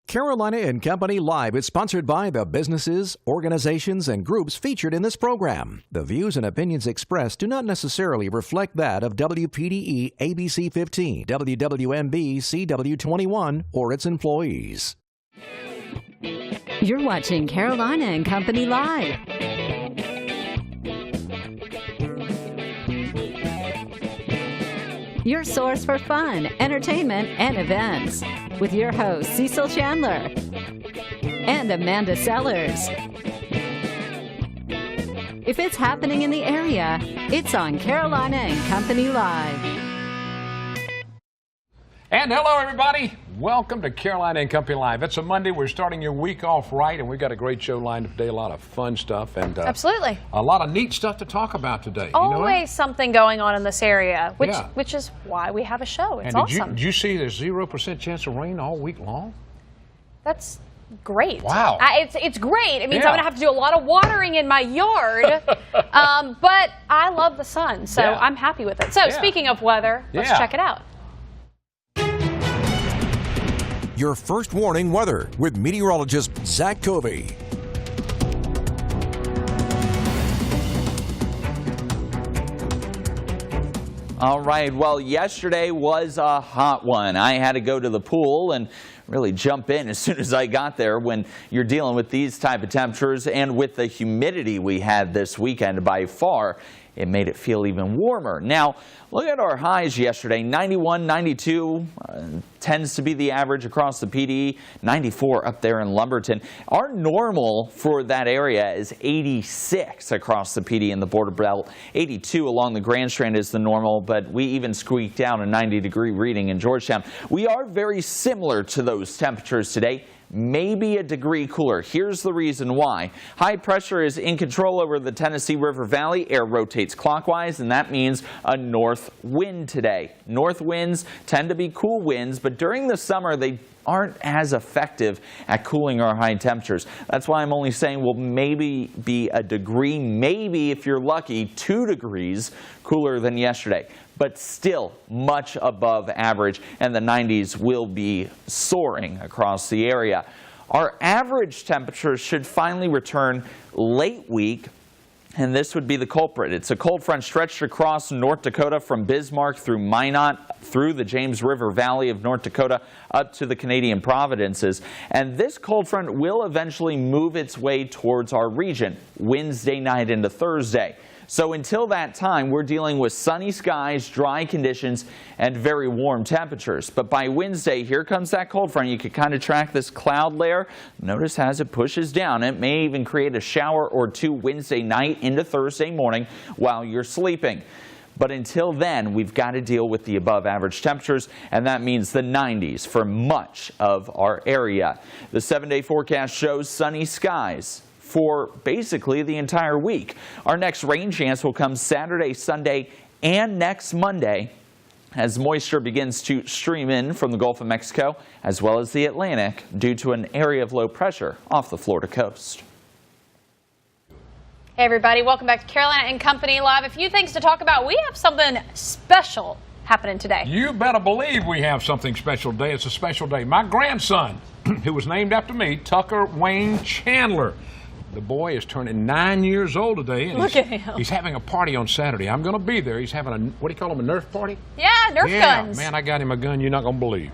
Carolina and Company Live is sponsored by the businesses, organizations, and groups featured in this program. The views and opinions expressed do not necessarily reflect that of WPDE ABC 15, WWMB CW21, or its employees. You're watching Carolina and Company Live. Your source for fun, entertainment, and events. With your hosts, Cecil Chandler and Amanda Sellers. If it's happening in the area, it's on Carolina and Company Live. And hello, everybody. Welcome to Carolina and Company Live. It's a Monday. We're starting your week off right, and we've got a great show lined up today. A lot of fun stuff and absolutely a lot of neat stuff to talk about today. Always something going on in this area, which is why we have a show. It's awesome. Did you see there's 0% chance of rain all week long? That's great. Wow. It's great. It means I'm going to have to do a lot of watering in my yard, but I love the sun, so I'm happy with it. So speaking of weather, let's check it out. Your first warning weather with meteorologist Zach Covey. All right, well, yesterday was a hot one. I had to go to the pool and really jump in as soon as I got there. When you're dealing with these type of temperatures and with the humidity we had this weekend, by far, it made it feel even warmer. Now, look at our highs yesterday. 91, 92 tends to be the average across the PDE. 94 up there in Lumberton. Our normal for that area is 86 across the PDE and the Border Belt. 82 along the Grand Strand is the normal, but we even squeaked down a 90-degree reading in Georgetown. We are very similar to those temperatures today. Maybe a degree cooler. Here's the reason why. High pressure is in control over the Tennessee River Valley. Air rotates clockwise, and that means a north wind today. North winds tend to be cool winds, but during the summer they aren't as effective at cooling our high temperatures. That's why I'm only saying we'll maybe be a degree, maybe if you're lucky, 2 degrees cooler than yesterday. But still much above average, and the 90s will be soaring across the area. Our average temperatures should finally return late week, and this would be the culprit. It's a cold front stretched across North Dakota from Bismarck through Minot, through the James River Valley of North Dakota, up to the Canadian Providences. And this cold front will eventually move its way towards our region Wednesday night into Thursday. So until that time, we're dealing with sunny skies, dry conditions, and very warm temperatures. But by Wednesday, here comes that cold front. You can kind of track this cloud layer. Notice as it pushes down, it may even create a shower or two Wednesday night into Thursday morning while you're sleeping. But until then, we've got to deal with the above average temperatures, and that means the 90s for much of our area. The 7-day forecast shows sunny skies for basically the entire week. Our next rain chance will come Saturday, Sunday, and next Monday as moisture begins to stream in from the Gulf of Mexico as well as the Atlantic due to an area of low pressure off the Florida coast. Hey everybody, welcome back to Carolina and Company Live. A few things to talk about. We have something special happening today. You better believe we have something special today. It's a special day. My grandson, who was named after me, Tucker Wayne Chandler. The boy is turning 9 years old today, and Look at him. He's having a party on Saturday. I'm going to be there. He's having a, what do you call them, a Nerf party? Yeah, Nerf guns. Man, I got him a gun you're not going to believe.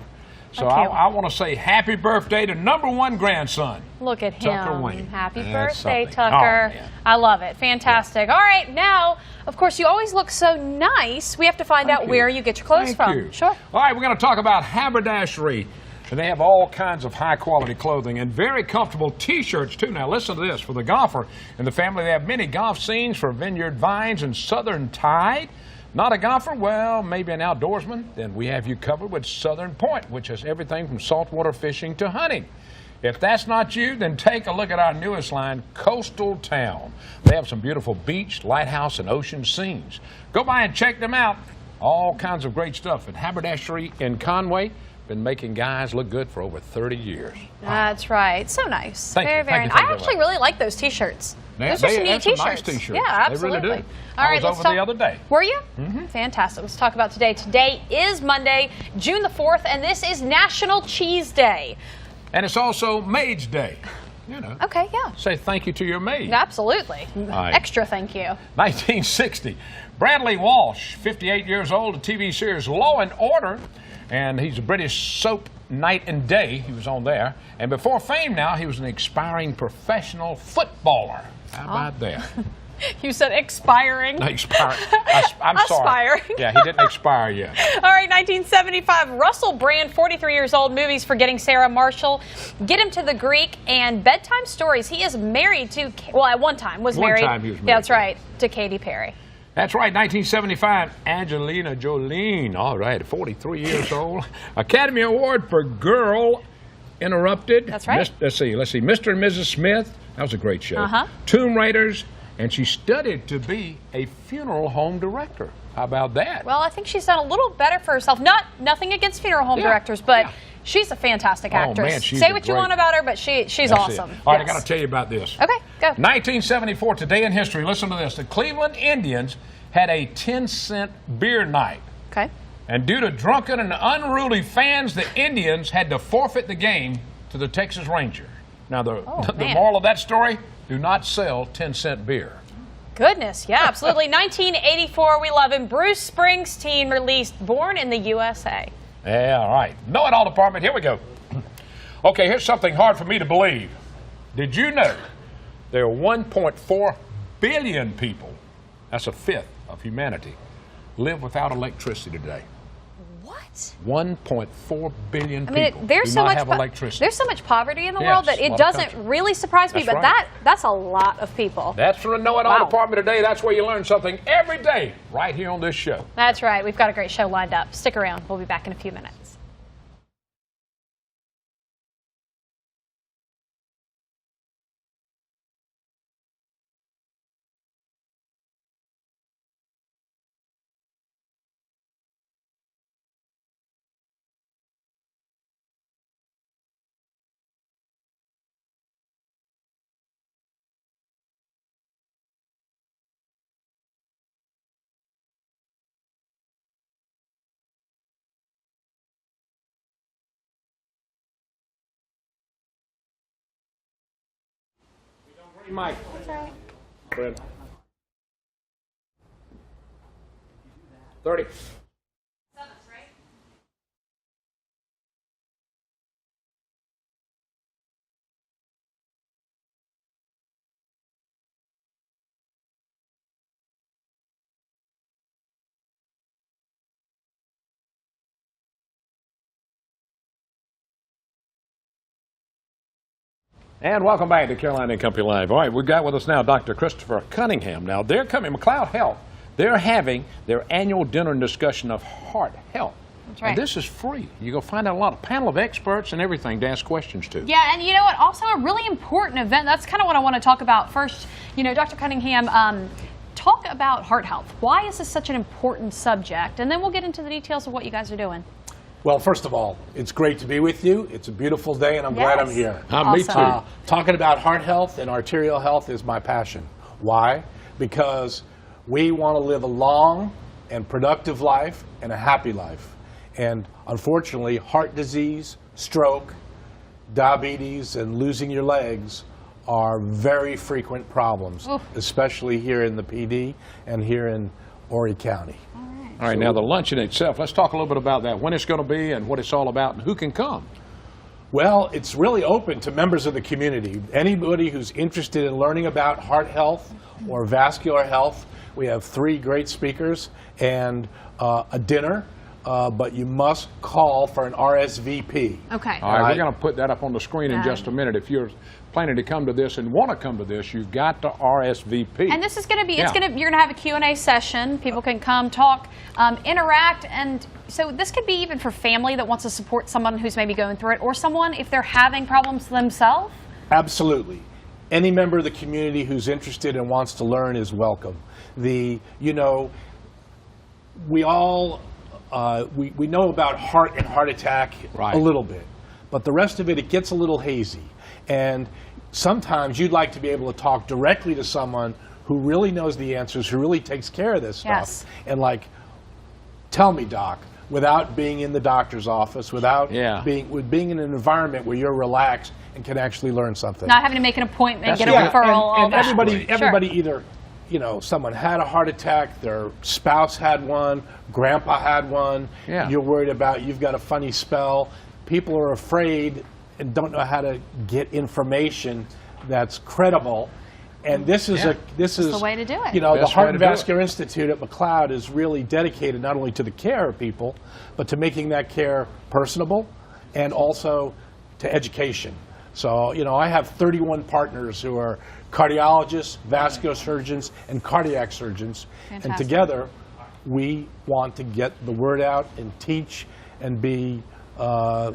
So I want to say happy birthday to #1 grandson. Look at him. Tucker Wayne. Happy That's birthday, something. Tucker. Oh, I love it. Fantastic. All right, now, of course, you always look so nice. We have to find out where you get your clothes from. You. Sure. All right, we're going to talk about haberdashery. And they have all kinds of high-quality clothing and very comfortable T-shirts, too. Now, listen to this. For the golfer and the family, they have many golf scenes for Vineyard Vines and Southern Tide. Not a golfer? Well, maybe an outdoorsman? Then we have you covered with Southern Point, which has everything from saltwater fishing to hunting. If that's not you, then take a look at our newest line, Coastal Town. They have some beautiful beach, lighthouse, and ocean scenes. Go by and check them out. All kinds of great stuff at Haberdashery in Conway. Been making guys look good for over 30 years. That's right. So nice. Thank you. Very nice. I actually really like those T-shirts. Those are some neat T-shirts. Nice T-shirts. Yeah, absolutely. They really do. All right, I was over the other day. Were you? Mm-hmm. Fantastic. Let's talk about today. Today is Monday, June the 4th, and this is National Cheese Day. And it's also Maid's Day. You know. Okay, yeah. Say thank you to your maid. Absolutely. Right. Extra thank you. 1960. Bradley Walsh, 58 years old, the TV series Law and Order. And he's a British soap Night and Day. He was on there. And before fame now, he was an expiring professional footballer. How about that? You said expiring. No, expiring. I'm sorry. Aspiring. Yeah, he didn't expire yet. All right, 1975. Russell Brand, 43 years old. Movies Forgetting Sarah Marshall, Get Him to the Greek, and Bedtime Stories. He is married to, well, at one time was married. One time he was married. Yeah, that's right, to Katy Perry. That's right, 1975, Angelina Jolie, all right, 43 years old. Academy Award for Girl Interrupted. That's right. Let's see, Mr. and Mrs. Smith, that was a great show. Uh-huh. Tomb Raiders, and she studied to be a funeral home director. How about that? Well, I think she's done a little better for herself. Nothing against funeral home directors, but she's a fantastic actress. Man, she's Say what you want about her, but she's awesome. All right, I got to tell you about this. Okay, go. 1974, today in history, listen to this. The Cleveland Indians had a 10-cent beer night. Okay. And due to drunken and unruly fans, the Indians had to forfeit the game to the Texas Rangers. Now, the moral of that story, do not sell 10-cent beer. Goodness, yeah, absolutely. 1984, we love him. Bruce Springsteen released Born in the USA. Yeah, all right. Know-it-all department, here we go. Okay, here's something hard for me to believe. Did you know there are 1.4 billion people, that's a fifth of humanity, live without electricity today? What? 1.4 billion people there's do so not much have electricity. There's so much poverty in the world that it doesn't really surprise me, but that's a lot of people. That's from the Know-It-All department today. That's where you learn something every day right here on this show. That's right. We've got a great show lined up. Stick around. We'll be back in a few minutes. Mike. That's right. Fred. 30. Right? And welcome back to Carolina and Company Live. All right, we've got with us now Dr. Christopher Cunningham. Now, they're coming, McLeod Health, they're having their annual dinner and discussion of heart health. That's right. And this is free. You're going to find out a lot of panel of experts and everything to ask questions to. Yeah, and you know what? Also a really important event. That's kind of what I want to talk about first. You know, Dr. Cunningham, talk about heart health. Why is this such an important subject? And then we'll get into the details of what you guys are doing. Well, first of all, it's great to be with you. It's a beautiful day, and I'm glad I'm here. Me too. Talking about heart health and arterial health is my passion. Why? Because we want to live a long and productive life and a happy life. And unfortunately, heart disease, stroke, diabetes, and losing your legs are very frequent problems, especially here in the PD and here in Horry County. All right, now the luncheon itself, let's talk a little bit about that, when it's going to be and what it's all about and who can come. Well, it's really open to members of the community. Anybody who's interested in learning about heart health or vascular health. We have 3 great speakers and a dinner, but you must call for an RSVP. Okay. All right, we're going to put that up on the screen in just a minute. If you're planning to come to this and want to come to this, you've got to RSVP. And this is going to be, you're going to have a Q&A session. People can come, talk, interact, and so this could be even for family that wants to support someone who's maybe going through it, or someone if they're having problems themselves. Absolutely. Any member of the community who's interested and wants to learn is welcome. We all we know about heart and heart attack a little bit, but the rest of it gets a little hazy. And sometimes you'd like to be able to talk directly to someone who really knows the answers, who really takes care of this stuff. And like, tell me, Doc, without being in the doctor's office, without Yeah. being in an environment where you're relaxed and can actually learn something. Not having to make an appointment, get a Yeah, referral, all and that. everybody Sure. either, you know, someone had a heart attack, their spouse had one, grandpa had one, Yeah. you're worried about, you've got a funny spell. People are afraid and don't know how to get information that's credible. And this is this is the way to do it. You know, the Best Heart way and to do it. Vascular Institute at McLeod is really dedicated not only to the care of people, but to making that care personable and also to education. So, you know, I have 31 partners who are cardiologists, vascular surgeons, and cardiac surgeons. And Fantastic. together, we want to get the word out and teach and be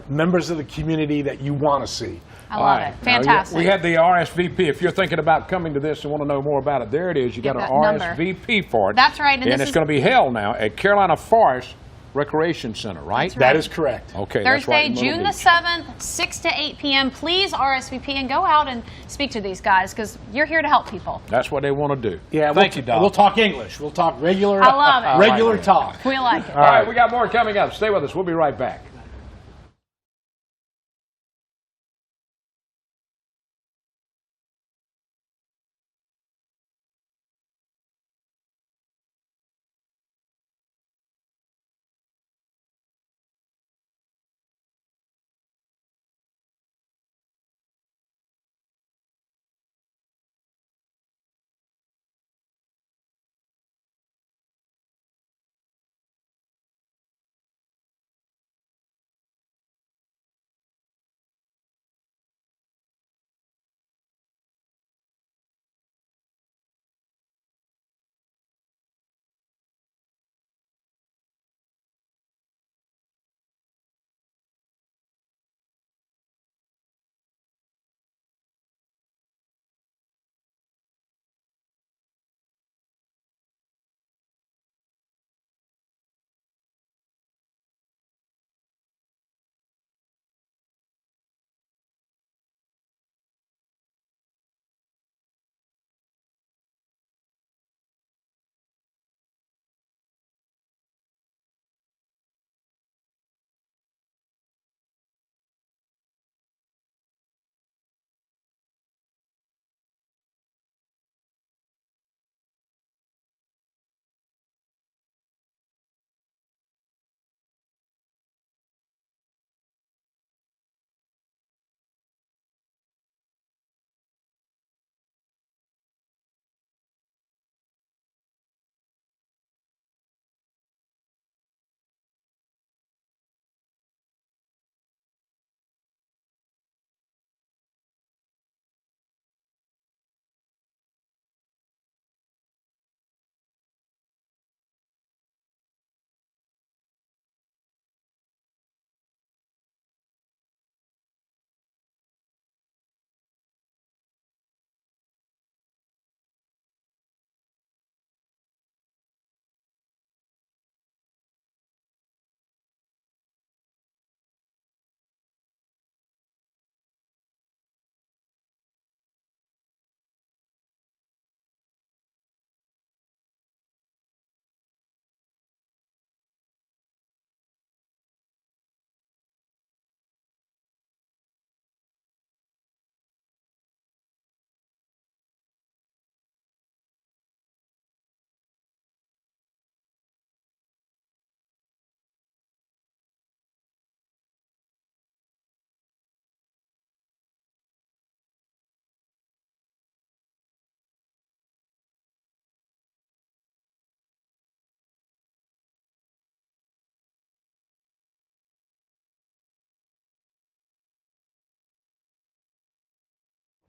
members of the community that you want to see. I All love right. it. Now, Fantastic. we have the RSVP. If you're thinking about coming to this and want to know more about it, there it is. You got Get an that number. RSVP for it. That's right, and And this it's is- going to be held now at Carolina Forest Recreation Center, right? That's That right. is correct. Okay, that's Thursday, right in Myrtle June the Beach. 7th, 6 to 8 p.m. Please RSVP and go out and speak to these guys because you're here to help people. That's what they want to do. Yeah, Thank you, Doc. We'll talk English. We'll talk regular. I love it. Regular talk. We like it. All right, we got more coming up. Stay with us. We'll be right back.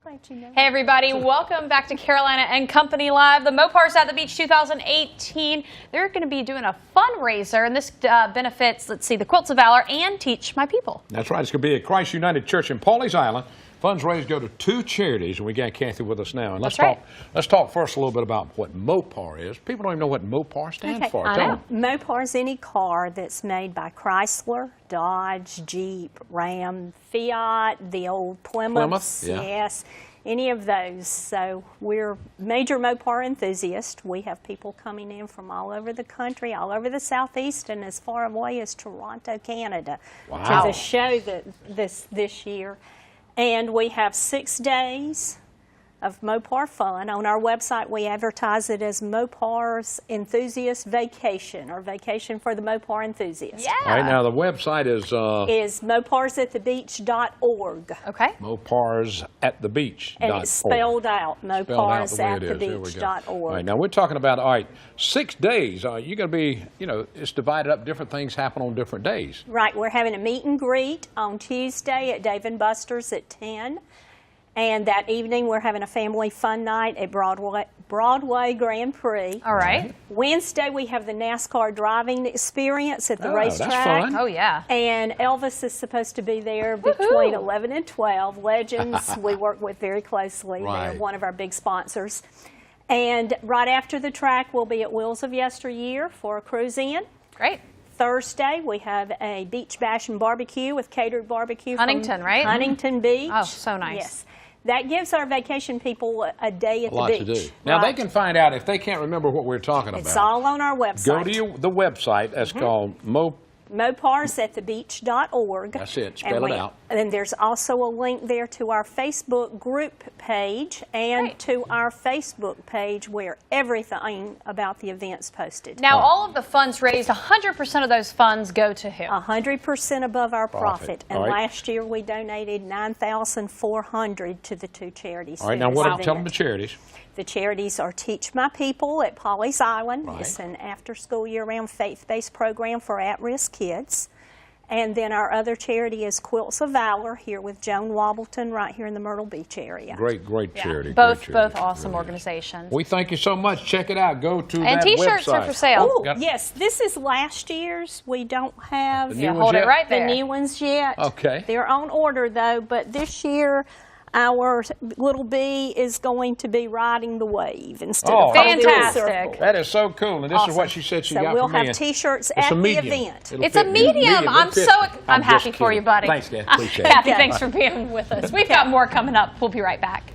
Hey everybody, welcome back to Carolina and Company Live. The Mopars at the Beach 2018. They're going to be doing a fundraiser, and this benefits, let's see, the Quilts of Valor and Teach My People. That's right. It's going to be at Christ United Church in Pawleys Island. Funds raised go to 2 charities, and we got Kathy with us now. And let's That's right. Let's talk first a little bit about what Mopar is. People don't even know what Mopar stands for. I Tell know. them. Mopar is any car that's made by Chrysler, Dodge, Jeep, Ram, Fiat, the old Plymouths. Plymouth, yeah. Yes. any of those. So we're major Mopar enthusiasts. We have people coming in from all over the country, all over the Southeast, and as far away as Toronto, Canada, to the show this year. And we have 6 days of Mopar fun. On our website, we advertise it as Mopar's Enthusiast Vacation, or Vacation for the Mopar Enthusiast. Yeah. All right, now the website is moparsatthebeach.org. Okay. moparsatthebeach.org. And it's spelled out, moparsatthebeach.org. All right, now we're talking about, all right, 6 days. You're going to be, it's divided up, different things happen on different days. Right, we're having a meet and greet on Tuesday at Dave & Buster's at 10. And that evening, we're having a family fun night at Broadway Grand Prix. All right. Wednesday, we have the NASCAR driving experience at the That's racetrack. fun. Oh, yeah. And Elvis is supposed to be there between 11 and 12. Legends, we work with very closely. Right. They're one of our big sponsors. And right after the track, we'll be at Wheels of Yesteryear for a cruise in. Great. Thursday, we have a beach bash and barbecue with catered barbecue Huntington, from right? Huntington Beach. Oh, so nice. Yes. That gives our vacation people a day at A the lot beach. to do. Now, Right. they can find out if they can't remember what we're talking about. It's all on our website. Go to the website. That's called moparsatthebeach.org. That's it. Spell it out. And there's also a link there to our Facebook group page and Great. to our Facebook page where everything about the event's posted. Now, all of the funds raised, 100% of those funds go to who? 100% above our profit. And All right. last year we donated $9,400 to the 2 charities. All right, through now this tell them event. the charities. The charities are Teach My People at Pawleys Island. Right. It's an after-school year-round faith-based program for at-risk kids. And then our other charity is Quilts of Valor here with Joan Wobbleton right here in the Myrtle Beach area. Great charity. Both great charity. awesome Really is. organizations. We thank you so much. Check it out. Go to And that T-shirts website. are for sale. Oh, Got- yes, this is last year's. We don't have The new ones Hold it yet? right the there. new ones yet. Okay. They're on order though, but this year our little bee is going to be riding the wave instead Oh, of holding the Fantastic. circle. That is so cool. And this is Awesome. what she said she So got we'll for me. have T-shirts It's at a the medium. event. It'll It's a fit- medium. I'm It'll fit. I'm happy just for you, kidding. buddy. Thanks, Dan. Appreciate it. Kathy, Okay. thanks for being with us. We've got more coming up. We'll be right back.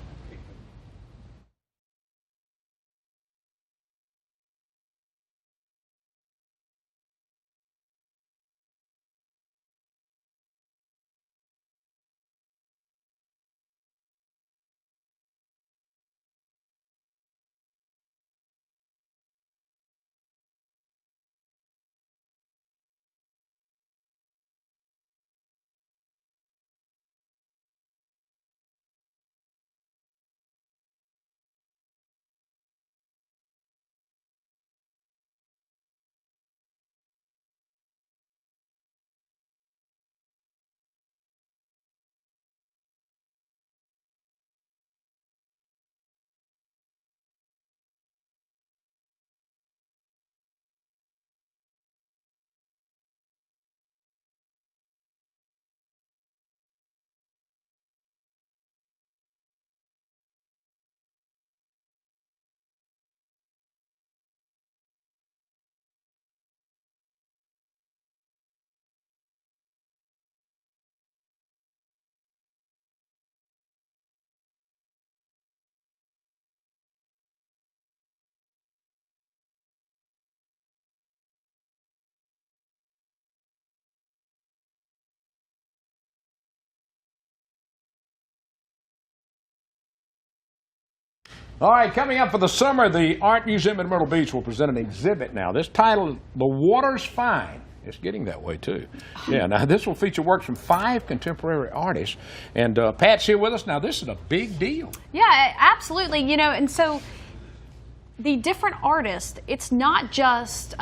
All right, coming up for the summer, the Art Museum at Myrtle Beach will present an exhibit now. This titled, The Water's Fine. It's getting that way, too. Yeah, now this will feature works from 5 contemporary artists. And Pat's here with us. Now, this is a big deal. Yeah, absolutely. And so the different artists, it's not just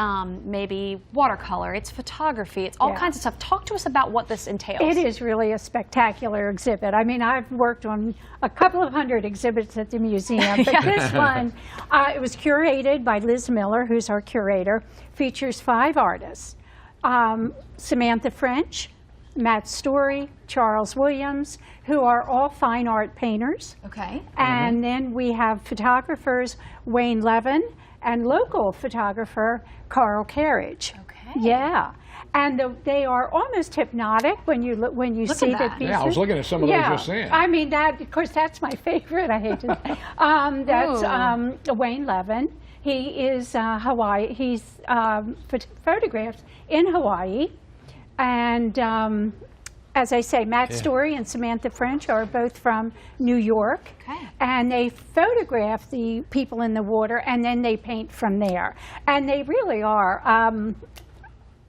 maybe watercolor, it's photography, it's all kinds of stuff. Talk to us about what this entails. It is really a spectacular exhibit. I mean, I've worked on a couple of hundred exhibits at the museum, but this one, it was curated by Liz Miller, who's our curator, features 5 artists. Samantha French, Matt Story, Charles Williams, who are all fine art painters. Okay. And then we have photographers Wayne Levin and local photographer Carl Carriage. Okay. Yeah. And they are almost hypnotic when you see the pieces. Yeah, I was looking at some of those just then. I mean, of course, that's my favorite. I hate to say. That's Wayne Levin. He is Hawaii. He's photographed in Hawaii. And as I say, Matt Story and Samantha French are both from New York. Okay. And they photograph the people in the water, and then they paint from there. And they really are.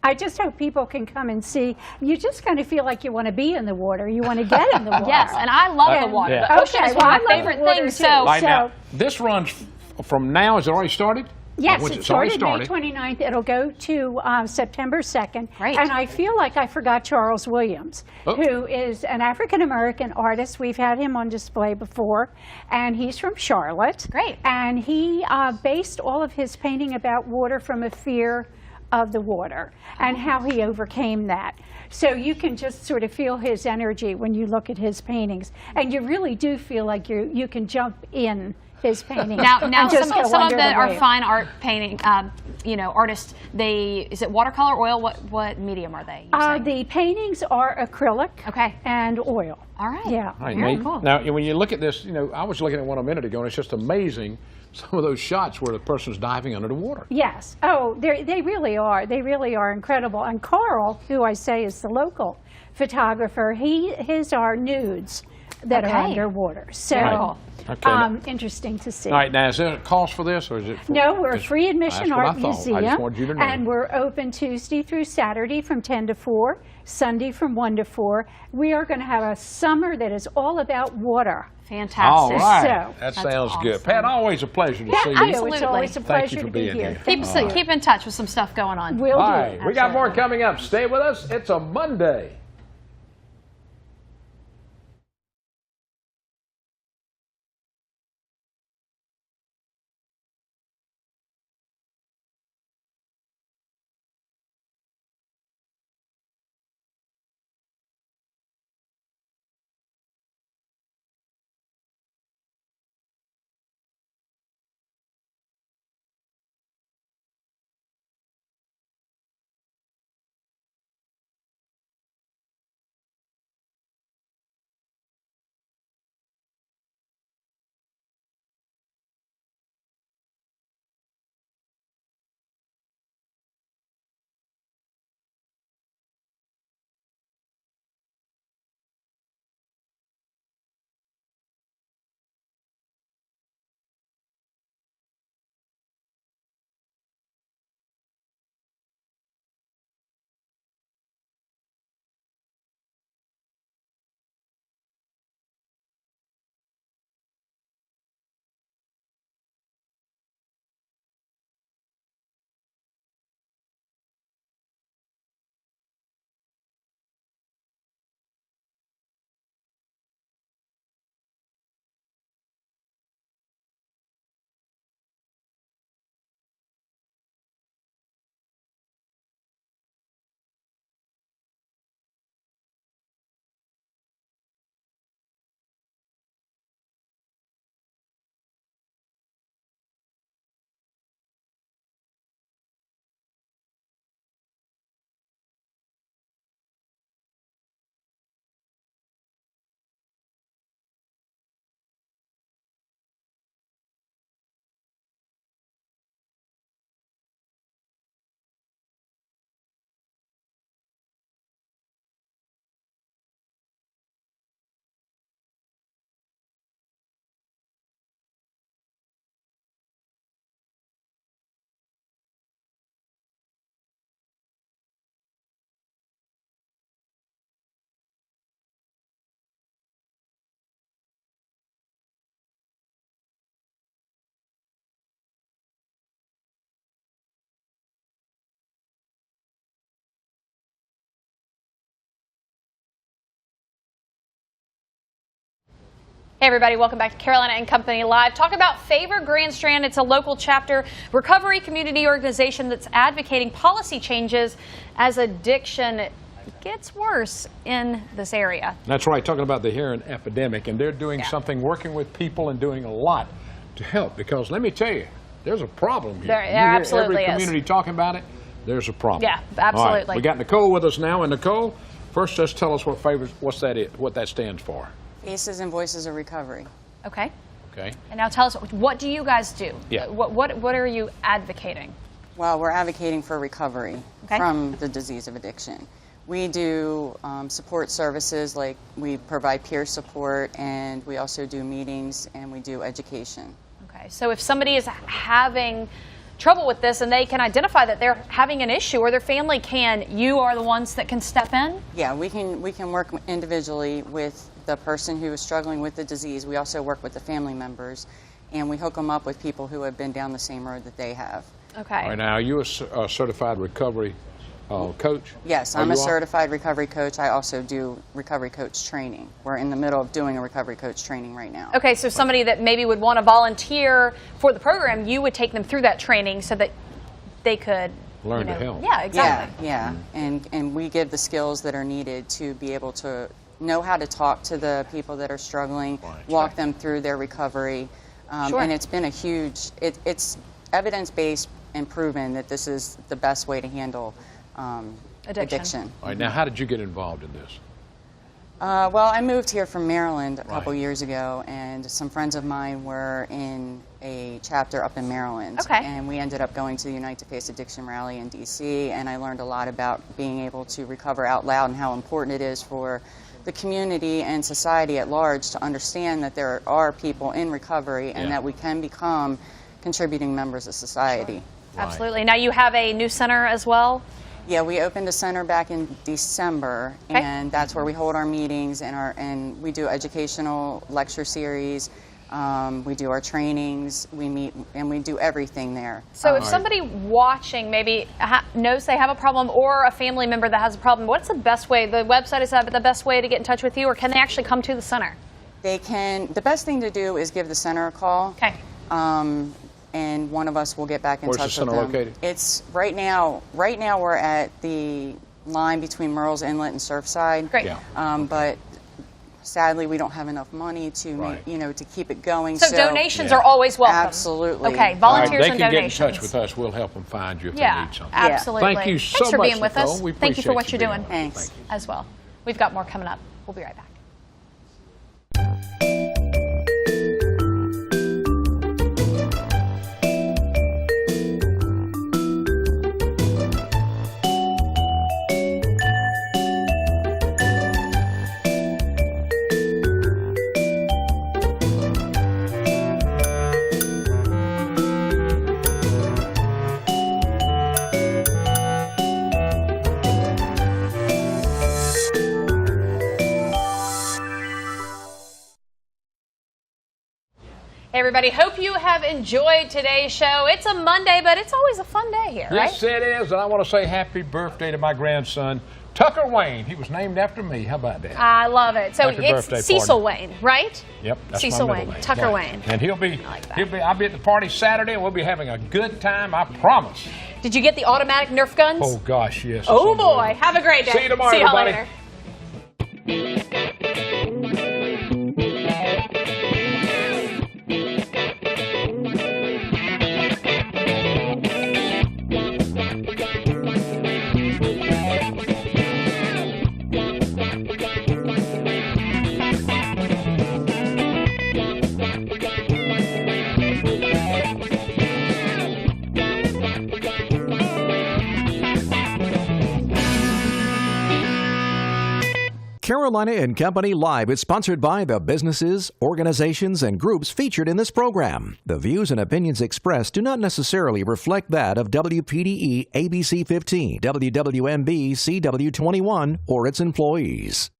I just hope people can come and see. You just kind of feel like you want to be in the water. You want to get in the water. Yes, and I love the water. The ocean is one of my favorite things. So, now, this runs from now. Has it already started? Yes, it started May 29th. It'll go to September 2nd. Great. And I feel like I forgot Charles Williams, who is an African-American artist. We've had him on display before, and he's from Charlotte. Great. And he based all of his painting about water from a fear of the water and how he overcame that. So you can just sort of feel his energy when you look at his paintings, and you really do feel like you can jump in his painting. Now some of them are fine art painting, artists. Is it watercolor, oil? What medium are they using? The paintings are acrylic and oil. All right. Yeah. All right, Very cool. Now, when you look at this, I was looking at one a minute ago, and it's just amazing. Some of those shots where the person's diving under the water. Yes. Oh, they really are. They really are incredible. And Carl, who I say is the local photographer, his are nudes that are underwater. So interesting to see. All right. Now, is there a cost for this, or is it? No, we're a free admission art museum. I just wanted you to know. And we're open Tuesday through Saturday from 10 to 4, Sunday from 1 to 4. We are going to have a summer that is all about water. Fantastic. All right. So, that sounds good. Pat, always a pleasure to see you. Absolutely. It's always a pleasure to be here. Keep in touch with some stuff going on. Will do. All right. We got more coming up. Stay with us. It's a Monday. Hey everybody, welcome back to Carolina and Company Live. Talk about Favor Grand Strand. It's a local chapter recovery community organization that's advocating policy changes as addiction gets worse in this area. That's right, talking about the heroin epidemic, and they're doing something, working with people and doing a lot to help, because let me tell you, there's a problem here. There absolutely every community talking about it, there's a problem. Yeah, All right, absolutely. we got Nicole with us now, and Nicole, first just tell us what that stands for. Faces and Voices of Recovery. Okay. Okay. And now tell us, what do you guys do? Yeah. What are you advocating? Well, we're advocating for recovery Okay. from the disease of addiction. We do support services, like we provide peer support, and we also do meetings, and we do education. Okay. So if somebody is having trouble with this and they can identify that they're having an issue, or their family can, you are the ones that can step in? Yeah, we can work individually with the person who is struggling with the disease. We also work with the family members, and we hook them up with people who have been down the same road that they have. Okay. All right, now, are you a certified recovery coach? Yes, I'm a certified recovery coach. I also do recovery coach training. We're in the middle of doing a recovery coach training right now. Okay, so somebody that maybe would want to volunteer for the program, you would take them through that training so that they could Learn to help. Yeah, exactly. Yeah, and we give the skills that are needed to be able to know how to talk to the people that are struggling, walk them through their recovery. Sure. And it's been a huge, it's evidence-based and proven that this is the best way to handle addiction. All right, now, how did you get involved in this? Well, I moved here from Maryland a couple years ago, and some friends of mine were in a chapter up in Maryland. Okay. And we ended up going to the Unite to Face Addiction rally in D.C., and I learned a lot about being able to recover out loud and how important it is for the community and society at large to understand that there are people in recovery and that we can become contributing members of society. Absolutely. Now you have a new center as well? Yeah, we opened a center back in December, and that's where we hold our meetings and we do educational lecture series. We do our trainings. We meet and we do everything there. So if somebody watching maybe knows they have a problem, or a family member that has a problem, what's the best way? The website is the best way to get in touch with you, or can they actually come to the center? They can. The best thing to do is give the center a call. Okay. And one of us will get back in touch with them. Where's the center located? It's right now we're at the line between Murrells Inlet and Surfside. Great. Yeah. But sadly, we don't have enough money to to keep it going. So donations are always welcome. Absolutely. Okay, volunteers They and can donations. get in touch with us. We'll help them find you if they need something. Absolutely. Thank you so Thanks for much, being with Nicole. us. We Thank you for what appreciate you're you doing. being Thanks. As well. We've got more coming up. We'll be right back. Hey everybody, hope you have enjoyed today's show. It's a Monday, but it's always a fun day here, right? Yes, it is, and I want to say happy birthday to my grandson, Tucker Wayne. He was named after me. How about that? I love it. So Happy birthday it's Cecil party. Wayne, right? Yep, that's Cecil my middle Wayne, name. Tucker Right. Wayne. And I'll be at the party Saturday, and we'll be having a good time, I promise. Did you get the automatic Nerf guns? Oh gosh, yes. Oh boy, have a great day. See you tomorrow, See y'all everybody. later. Carolina and Company Live is sponsored by the businesses, organizations, and groups featured in this program. The views and opinions expressed do not necessarily reflect that of WPDE ABC 15, WWMB CW 21, or its employees.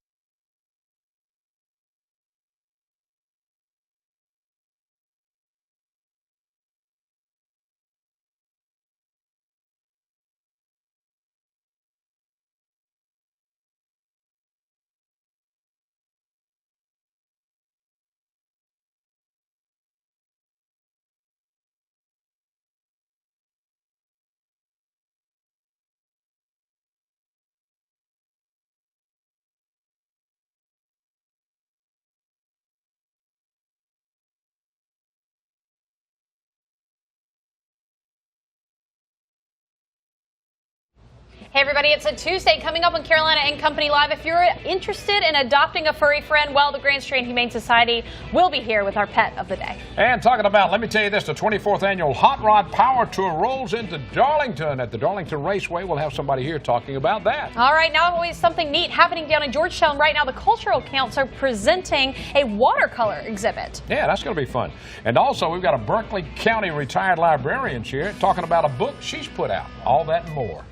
Hey everybody, it's a Tuesday coming up on Carolina and Company Live. If you're interested in adopting a furry friend, well, the Grand Strand Humane Society will be here with our pet of the day. And talking about, let me tell you this, the 24th annual Hot Rod Power Tour rolls into Darlington at the Darlington Raceway. We'll have somebody here talking about that. All right, now always something neat happening down in Georgetown right now. The Cultural Council are presenting a watercolor exhibit. Yeah, that's going to be fun. And also, we've got a Berkeley County retired librarian here talking about a book she's put out. All that and more.